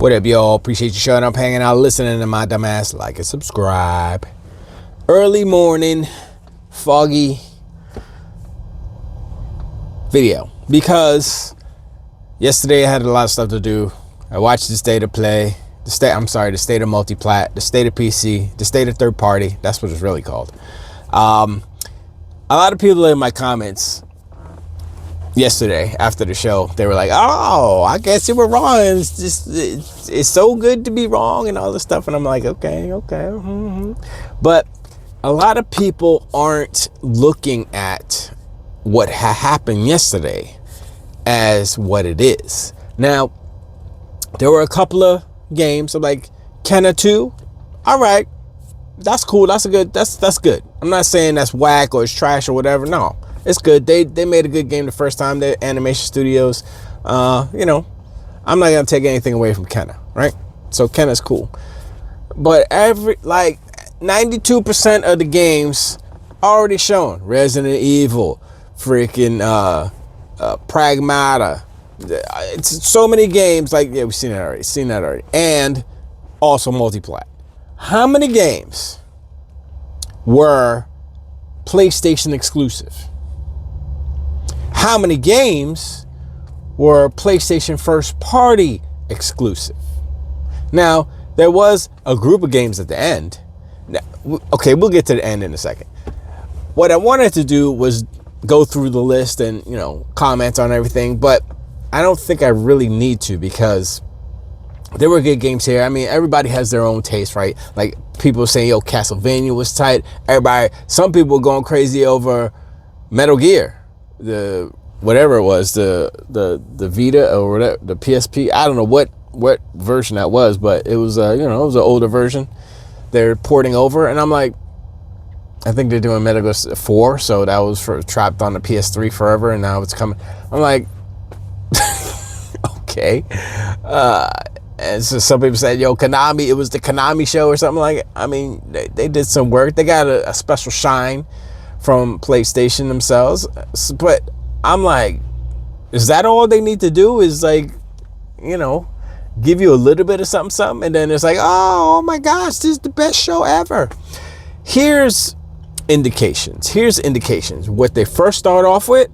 What up, y'all? Appreciate you showing up, hanging out, listening to my dumbass. Like and subscribe. Early morning, foggy video. Because yesterday I had a lot of stuff to do. I watched the State of Play. The State of Multipat. The State of PC. The State of Third Party. That's what it's really called. A lot of people in my comments yesterday after the show, they were like, oh, I guess you were wrong. It's just, it's so good to be wrong and all this stuff. And I'm like, okay. But a lot of people aren't looking at what happened yesterday as what it is. Now, there were a couple of games. I'm like, Kenna 2, all right, that's cool. That's good. I'm not saying that's whack or it's trash or whatever. No. It's good. They made a good game the first time. They're animation studios. I'm not gonna take anything away from Kenna, right? So Kenna's cool. But 92% of the games already shown. Resident Evil, freaking Pragmata. It's so many games. Like, yeah, we've seen that already. And also Multipat. How many games were PlayStation exclusive? How many games were PlayStation first party exclusive? Now, there was a group of games at the end. Now, okay, we'll get to the end in a second. What I wanted to do was go through the list and, comment on everything, but I don't think I really need to because there were good games here. I mean, everybody has their own taste, right? Like, people saying, yo, Castlevania was tight. Some people were going crazy over Metal Gear. The whatever it was, the Vita or whatever, the PSP. I don't know what version that was, but it was it was an older version they're porting over, and I'm like, I think they're doing Metal Gear 4, so that was trapped on the PS3 forever, and now it's coming. I'm like, okay. And so some people said, yo, Konami, it was the Konami show or something like it. I mean, they did some work. They got a special shine from PlayStation themselves, but I'm like, is that all they need to do? Is like, give you a little bit of something, and then it's like, oh my gosh, this is the best show ever. Here's indications. What they first start off with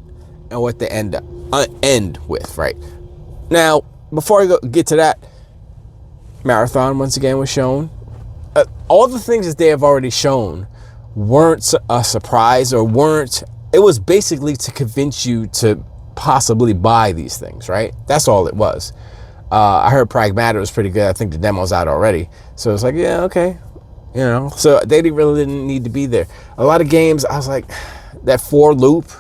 and what they end with. Right now, before I get to that, Marathon once again was shown. All the things that they have already shown weren't a surprise or weren't. It was basically to convince you to possibly buy these things, right? That's all it was. I heard Pragmata was pretty good. I think the demo's out already. So it's like, yeah, okay. So they really didn't need to be there. A lot of games, I was like, that 4 loop.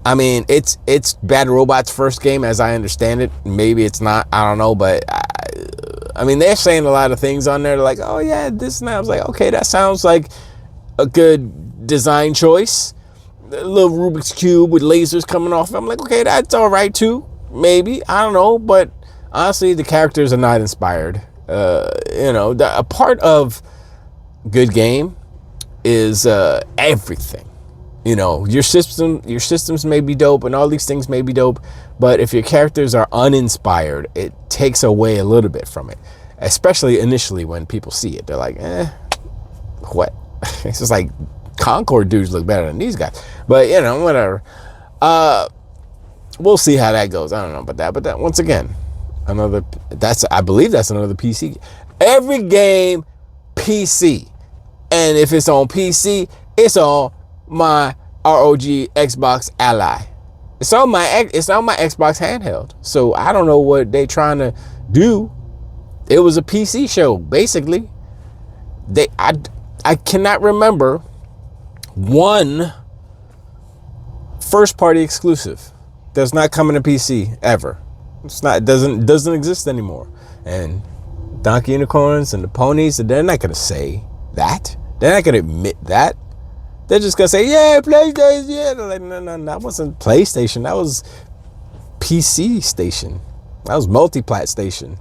I mean, it's Bad Robot's first game, as I understand it. Maybe it's not. I don't know, but I mean, they're saying a lot of things on there. They're like, oh yeah, this and that. I was like, okay, that sounds like a good design choice. A little Rubik's Cube with lasers coming off. I'm like, okay, that's all right too. Maybe, I don't know, but honestly, the characters are not inspired. A part of good game is everything. Your systems may be dope and all these things may be dope, but if your characters are uninspired, it takes away a little bit from it, especially initially when people see it. They're like, what? It's just like Concord dudes look better than these guys, but whatever. We'll see how that goes. I don't know about that, but that once again, I believe that's another PC. Every game PC, and if it's on PC, it's on my ROG Xbox Ally. It's on my Xbox handheld. So I don't know what they trying to do. It was a PC show, basically. I cannot remember one first party exclusive that's not coming to PC ever. It doesn't exist anymore. And Donkey Unicorns and the Ponies, they're not gonna say that. They're not gonna admit that. They're just gonna say, yeah, PlayStation, yeah. They're like, no, that wasn't PlayStation. That was PC station. That was Multipat station.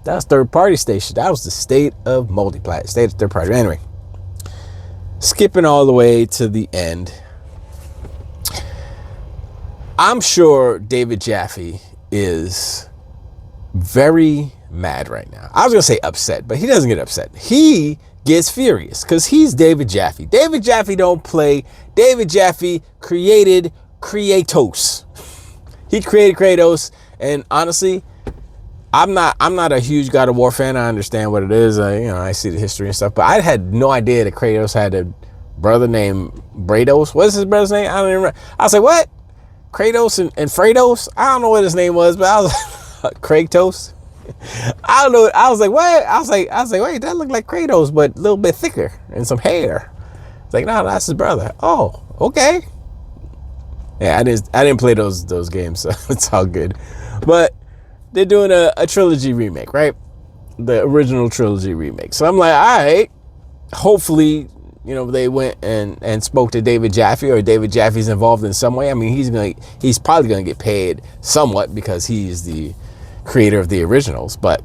That was third party station. That was the State of Multipat, State of Third Party. Anyway, skipping all the way to the end. I'm sure David Jaffe is very mad right now. I was going to say upset, but he doesn't get upset. He gets furious because he's David Jaffe. David Jaffe don't play. David Jaffe created Kratos. He created Kratos, and honestly, I'm not a huge God of War fan. I understand what it is. I see the history and stuff, but I had no idea that Kratos had a brother named Brados. What's his brother's name? I don't even remember. I was like, what? Kratos and Fredos? I don't know what his name was, but I was Kratos. I don't know. I was like, what? I was like, wait, that looked like Kratos, but a little bit thicker and some hair. It's like, no, that's his brother. Oh, okay. Yeah, I didn't play those games, so it's all good. But they're doing a trilogy remake, right? The original trilogy remake. So I'm like, all right. Hopefully, they went and spoke to David Jaffe, or David Jaffe's involved in some way. I mean, he's probably gonna get paid somewhat because he's the creator of the originals. But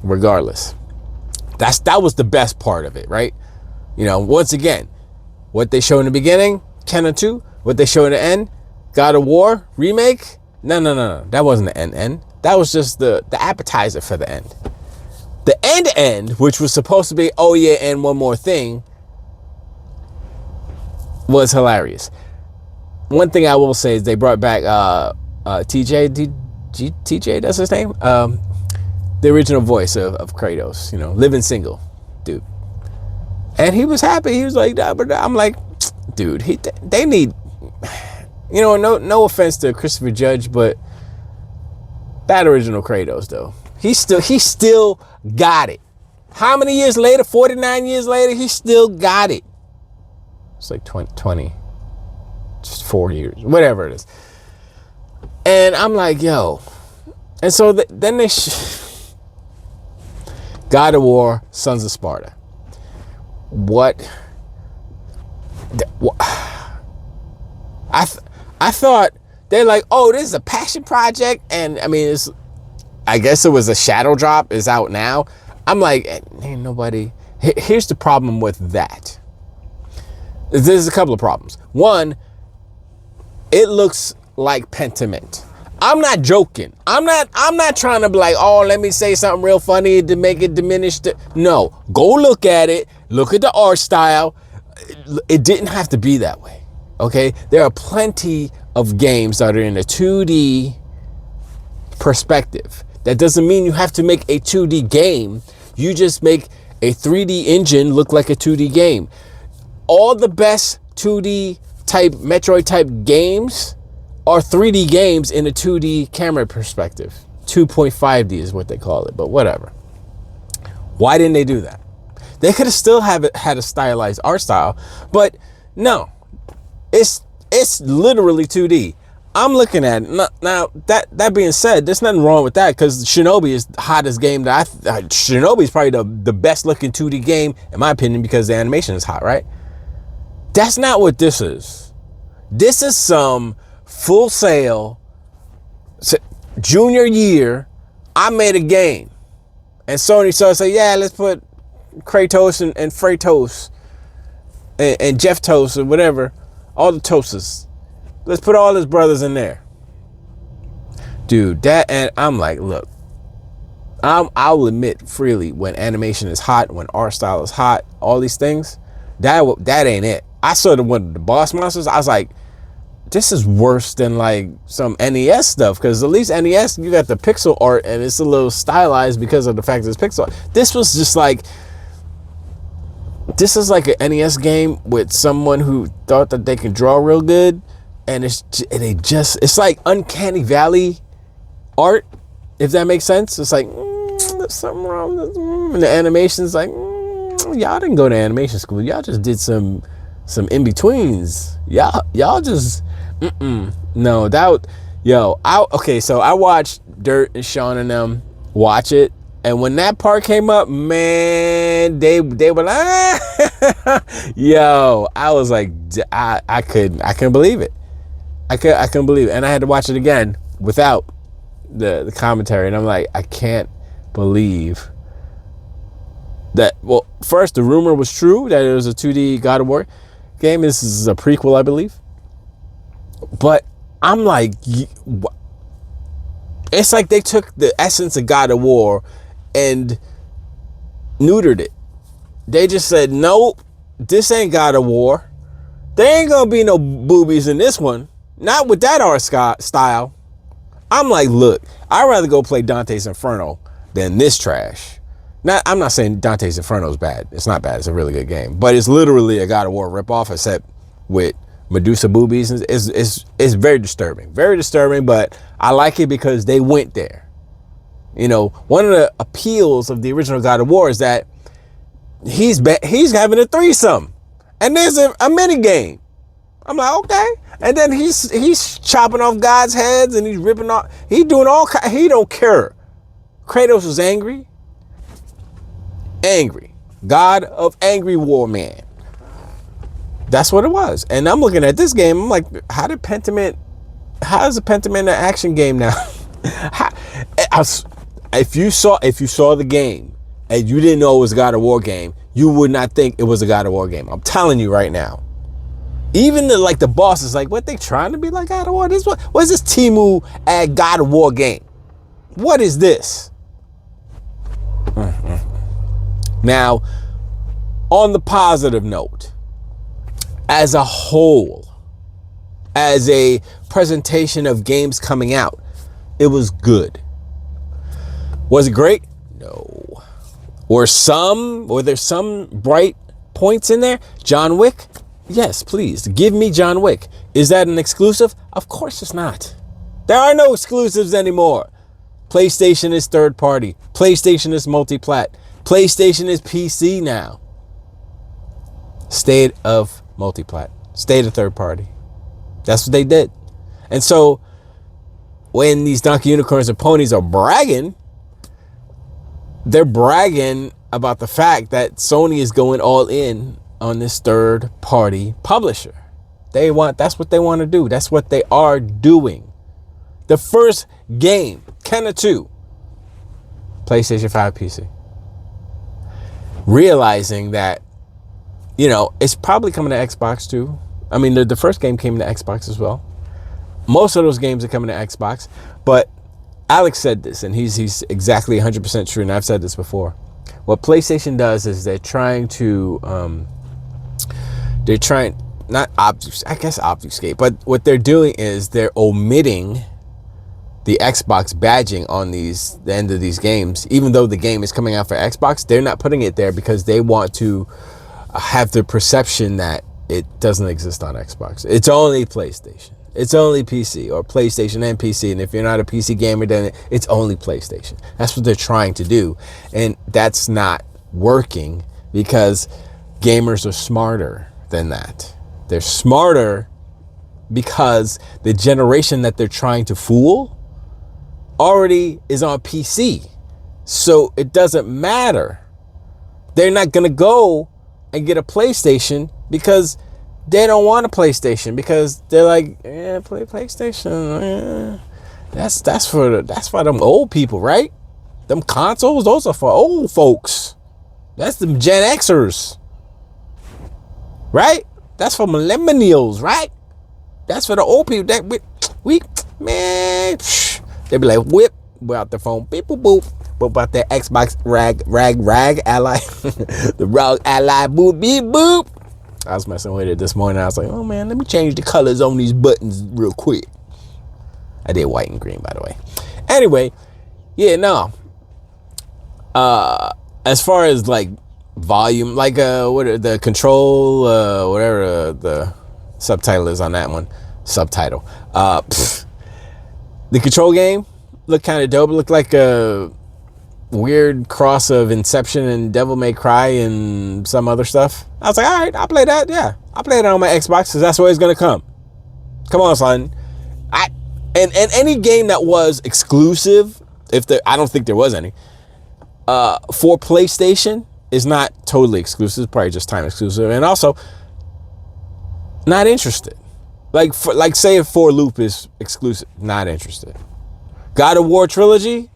regardless, that was the best part of it, right? Once again, what they show in the beginning, Kenna 2. What they show in the end, God of War remake. No. That wasn't the end. That was just the appetizer for the end. The end, which was supposed to be, oh yeah, and one more thing, was hilarious. One thing I will say is they brought back TJ, that's his name, the original voice of Kratos, living single dude, and he was happy. He was like, but I'm like, dude, they need, no offense to Christopher Judge, but that original Kratos though, he still got it. How many years later? 49 years later, he still got it. It's like 20, just 4 years, whatever it is. And I'm like, yo. And so then they God of War, Sons of Sparta. What? I thought they're like, oh, this is a passion project. And I mean, I guess it was a shadow drop. It's out now. I'm like, ain't nobody. Here's the problem with that. There's a couple of problems. One, it looks like Pentiment. I'm not joking. I'm not trying to be like, oh, let me say something real funny to make it diminish. No, go look at it. Look at the art style. It didn't have to be that way. Okay, there are plenty of games that are in a 2D perspective. That doesn't mean you have to make a 2D game. You just make a 3D engine look like a 2D game. All the best 2D type Metroid type games are 3D games in a 2D camera perspective. 2.5D is what they call it, but whatever. Why didn't they do that? They could have still had a stylized art style, but no, it's literally 2D. I'm looking at it now. That being said, there's nothing wrong with that because Shinobi is the hottest game Shinobi is probably the best looking 2D game in my opinion because the animation is hot, right? That's not what this is. This is some Full Sail junior year. I made a game, and Sony started saying, "Yeah, let's put Kratos and Fretos and Jeff Toast or whatever, all the Toasts. Let's put all his brothers in there, dude." And I'm like, look, I'll admit freely when animation is hot, when art style is hot, all these things, that ain't it. I saw the boss monsters. I was like, this is worse than like some NES stuff because at least NES you got the pixel art and it's a little stylized because of the fact that it's pixel. This was just like, this is like an NES game with someone who thought that they could draw real good, and it's like Uncanny Valley art, if that makes sense. It's like there's something wrong with this. And the animation's like y'all didn't go to animation school. Y'all just did some in-betweens. Y'all just no, that okay, so I watched Dirt and Sean and them watch it, and when that part came up, man, they were like yo, I was like, I couldn't believe it. I couldn't believe it, and I had to watch it again without the commentary, and I'm like, I can't believe that. Well, first, the rumor was true that it was a 2D God of War game. This is a prequel, I believe. But I'm like, It's like they took the essence of God of War and neutered it. They just said, nope, this ain't God of War. There ain't gonna be no boobies in this one. Not with that art style. I'm like, look, I'd rather go play Dante's Inferno than this trash. I'm not saying Dante's Inferno is bad. It's not bad. It's a really good game. But it's literally a God of War ripoff, except with Medusa boobies. It's very disturbing. Very disturbing, but I like it because they went there. You know, one of the appeals of the original God of War is that he's having a threesome. And there's a mini game. I'm like, okay. And then he's chopping off God's heads and he's ripping off. He don't care. Kratos was angry. Angry. God of angry war man. That's what it was. And I'm looking at this game. I'm like, how is a Pentiment an action game now? If you saw the game and you didn't know it was a God of War game, you would not think it was a God of War game. I'm telling you right now. Even the boss is like, what, they trying to be like God of War? What is this Temu at God of War game? What is this? Now, on the positive note, as a whole, as a presentation of games coming out, it was good. Was it great? No. Were there some bright points in there? John Wick? Yes, please. Give me John Wick. Is that an exclusive? Of course it's not. There are no exclusives anymore. PlayStation is third party. PlayStation is multiplat. PlayStation is PC now. State of multiplat. State of third party. That's what they did. And so when these donkey unicorns and ponies are bragging, they're bragging about the fact that Sony is going all in on this third party publisher. That's what they want to do. That's what they are doing. The first game, Kenna 2, PlayStation 5 PC. Realizing that, it's probably coming to Xbox too. I mean, the first game came to Xbox as well. Most of those games are coming to Xbox, but Alex said this, and he's exactly 100% true, and I've said this before. What PlayStation does is they're trying not obfuscate, but what they're doing is they're omitting the Xbox badging on the end of these games. Even though the game is coming out for Xbox, they're not putting it there because they want to have the perception that it doesn't exist on Xbox. It's only PlayStation. It's only PC, or PlayStation and PC. And if you're not a PC gamer, then it's only PlayStation. That's what they're trying to do. And that's not working because gamers are smarter than that. They're smarter because the generation that they're trying to fool already is on PC. So it doesn't matter. They're not going to go and get a PlayStation because they don't want a PlayStation, because they're like, play PlayStation. That's for them old people, right? Them consoles, those are for old folks. That's them Gen Xers, right? That's for millennials, right? That's for the old people. That we man, they be like, whip out the phone, beep boop boop. What about that Xbox rag ally, the ROG ally, boop beep boop. I was messing with it this morning. I was like, oh man, let me change the colors on these buttons real quick. I did white and green, by the way. Anyway, yeah, no. As far as like volume, like what are the control, whatever the subtitle is on that one, subtitle. The control game looked kind of dope. It looked like a weird cross of Inception and Devil May Cry and some other stuff. I was like, all right, I'll play that. Yeah, I'll play it on my Xbox because that's where it's gonna come. Come on, son. And any game that was exclusive, I don't think there was any, for PlayStation is not totally exclusive. It's probably just time exclusive, and also not interested. Like say if For Loop is exclusive, not interested. God of War trilogy,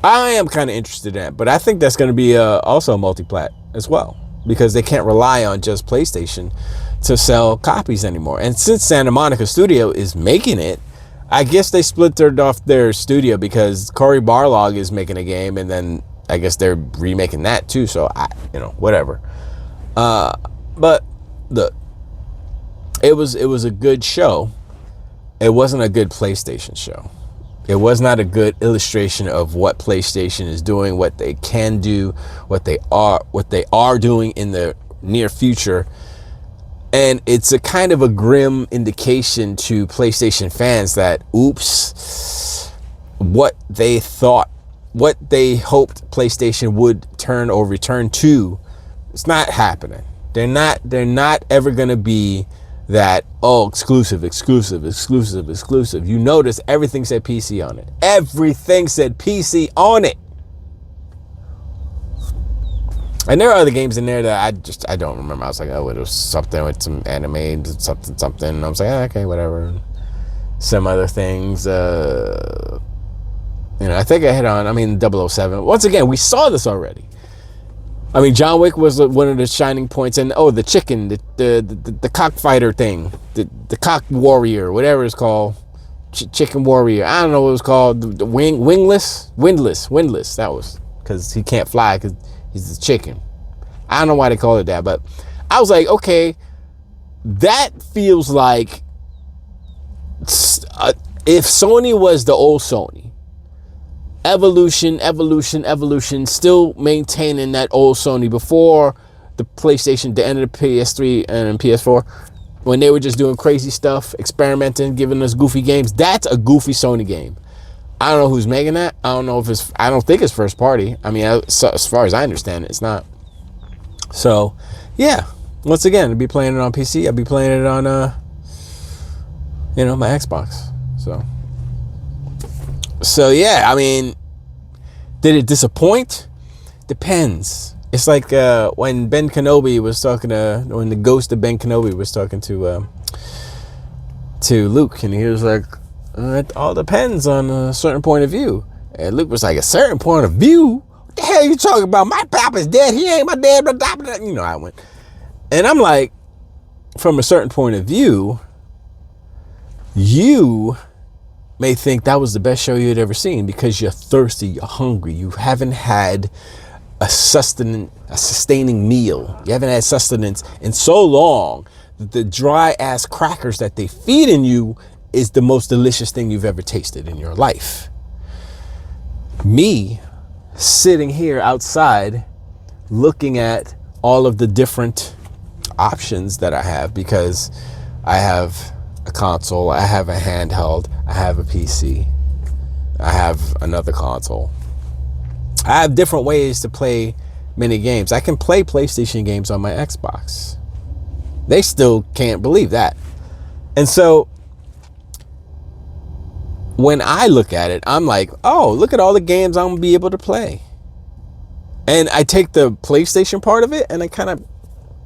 I am kind of interested in it, but I think that's going to be also multiplat as well, because they can't rely on just PlayStation to sell copies anymore. And since Santa Monica Studio is making it, I guess they splintered off their studio because Cory Barlog is making a game, and then I guess they're remaking that too. So whatever. But look, it was a good show. It wasn't a good PlayStation show. It was not a good illustration of what PlayStation is doing, what they can do, what they are doing in the near future. And it's a kind of a grim indication to PlayStation fans that, oops, what they hoped PlayStation would return to, it's not happening. They're not ever going to be that, exclusive. You notice everything said PC on it. Everything said PC on it. And there are other games in there that I don't remember. I was like, it was something with some anime, something. And I was like, okay, whatever. Some other things. I think I hit on, 007. Once again, we saw this already. John Wick was one of the shining points. And, the chicken, the cockfighter thing, the cock warrior, whatever it's called. Chicken warrior. I don't know what it was called. The windless. That was because he can't fly because he's a chicken. I don't know why they call it that, but I was like, okay, that feels like if Sony was the old Sony, evolution, still maintaining that old Sony before the PlayStation, the end of the PS3 and PS4, when they were just doing crazy stuff, experimenting, giving us goofy games. That's a goofy Sony game. I don't know who's making that. I don't think it's first party. As far as I understand it, it's not. So, yeah. Once again, I'll be playing it on PC. I'll be playing it on, my Xbox. So yeah. Did it disappoint? Depends. It's like when when the ghost of Ben Kenobi was talking to Luke, and he was like, it all depends on a certain point of view. And Luke was like, a certain point of view? What the hell are you talking about? My papa's dead. He ain't my dad. I went. And I'm like, from a certain point of view, you may think that was the best show you had ever seen because you're thirsty, you're hungry, you haven't had a sustaining meal. You haven't had sustenance in so long that the dry ass crackers that they feed in you is the most delicious thing you've ever tasted in your life. Me sitting here outside looking at all of the different options that I have, because I have a console, I have a handheld, I have a PC, I have another console. I have different ways to play many games. I can play PlayStation games on my Xbox. They still can't believe that. And so when I look at it, I'm like, oh, look at all the games I'm gonna be able to play. And I take the PlayStation part of it and I kind of,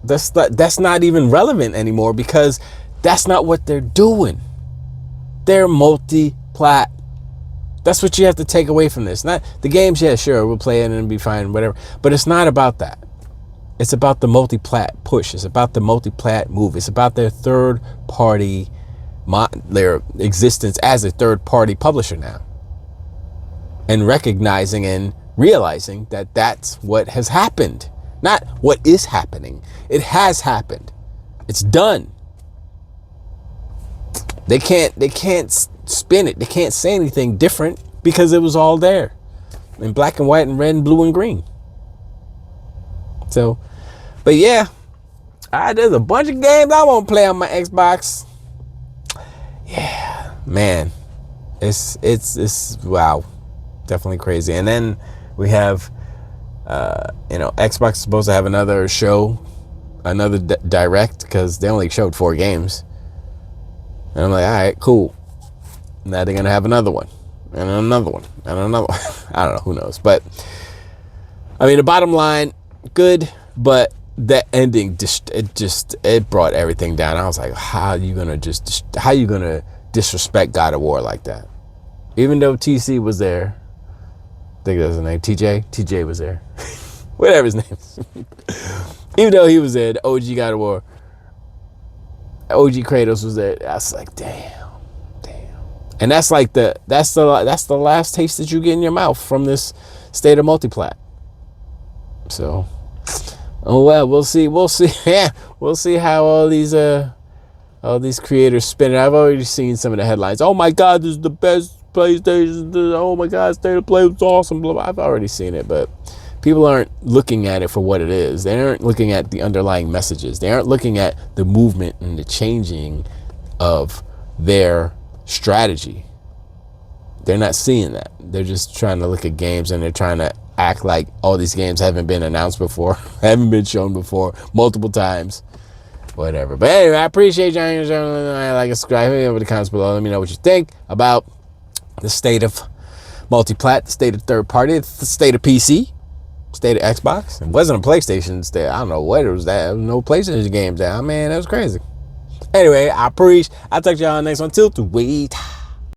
that's not even relevant anymore, because that's not what they're doing. They're multi-plat. That's what you have to take away from this. Not the games, yeah, sure, we'll play it and it'll be fine, whatever. But it's not about that. It's about the multi-plat push. It's about the multi-plat move. It's about their third-party, their existence as a third-party publisher now. And recognizing and realizing that that's what has happened. Not what is happening. It has happened. It's done. They can't spin it. They can't say anything different because it was all there in black and white and red and blue and green. So, but yeah, there's a bunch of games I want to play on my Xbox. Yeah, man, it's wow, definitely crazy. And then we have, Xbox is supposed to have another show, another direct, because they only showed 4 games. And I'm like, all right, cool. Now they're going to have another one, and another one, and another one. I don't know, who knows. But, the bottom line, good, but the ending, it brought everything down. I was like, how are you going to disrespect God of War like that? Even though TC was there. I think that was his name, TJ was there. Whatever his name is. Even though he was there, the OG God of War, OG Kratos was there. I was like, damn. And that's like that's the last taste that you get in your mouth from this State of Multiplat. So, oh well, we'll see. Yeah, we'll see how all these creators spin it. I've already seen some of the headlines. Oh my God, this is the best PlayStation. Oh my God, State of Play was awesome. Blah, blah. I've already seen it, but people aren't looking at it for what it is. They aren't looking at the underlying messages. They aren't looking at the movement and the changing of their strategy. They're not seeing that. They're just trying to look at games, and they're trying to act like all these games haven't been announced before, haven't been shown before, multiple times, whatever. But anyway, I appreciate y'all. Like and subscribe. Hit me over the comments below. Let me know what you think about the State of Multiplat, the State of Third Party, the State of PC, State of Xbox. It wasn't a PlayStation State. I don't know what it was. That there was no PlayStation games there. Man, that was crazy. Anyway, I'll talk to y'all next one. Till to wait.